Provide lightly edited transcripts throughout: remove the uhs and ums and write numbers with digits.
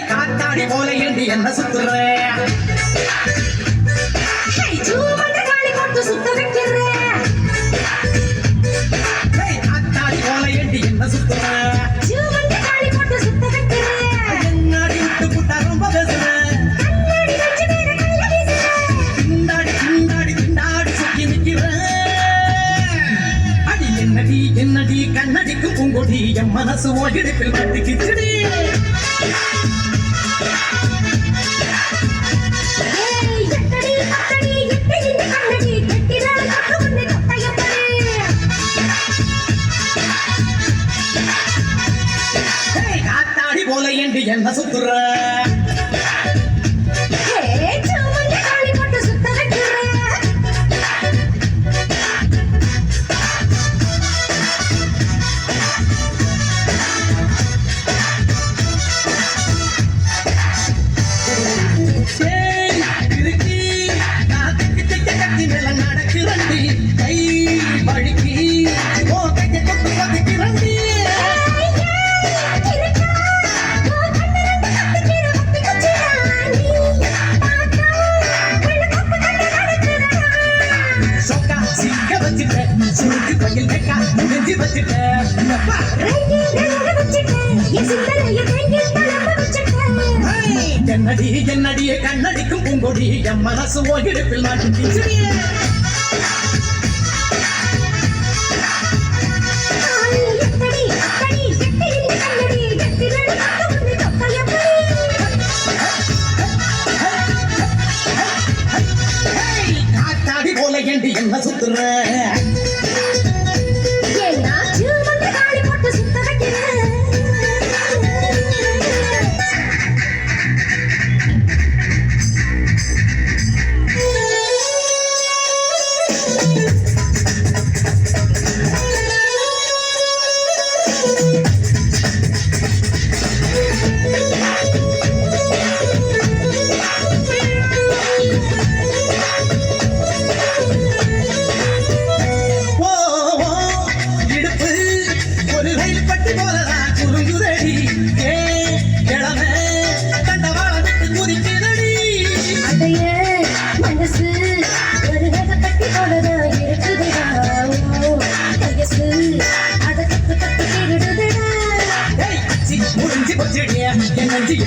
காத்தாடி போல ஏண்டி என்ன சுத்துற சுத்த வைக்கிற காத்தாடி போல ஏண்டி என்ன சுத்துற சுத்த வைக்கிற என்னாடி விட்டு புட்டா ரொம்ப பேசுற திண்டாடி திண்டாடி திண்டாடி சுத்தி நிக்கிற அடி என்னடி என்னடி கண்ணடிக்கும் பூங்கொடி என் மனசு ஓடிப்பில் மாட்டிக்கிச்சுடி போல ஏண்டி என்ன சுத்துற நடக்கிறண்டி கை வழுக்கி கையை தொட்டு பதுக்கிறண்டி சுருக்கு பையில் வைக்கா நெஞ்சு வச்சுட்ட என்னடி என்னடியே கண்ணடிக்கும் பூங்கொடி என் மனசு ஓடிப்பில் மாட்டி காத்தாடி போல ஏண்டி என்ன சுத்துற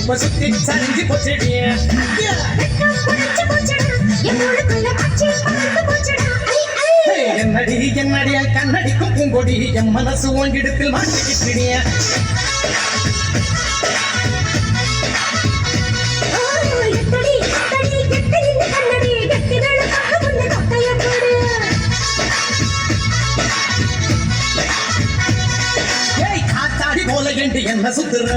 இப்ப சுத்தி சரிஞ்சு போச்சுடிய என்னடி என்னடிய கண்ணடிக்கும் பூங்கொடி என் மனசு ஓங்கிடத்தில் மாட்டிக்கிட்டிய காத்தாடி போல ஏண்டி என்ன சுத்துற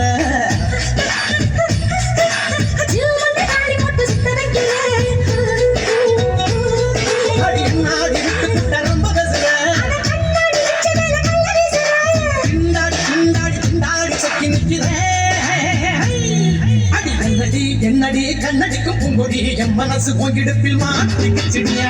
என்னடி கண்ணடிக்கும் பூங்கொடி என் மனசு உங்கிடத்தில் மாட்டிக்கிச்சிடியா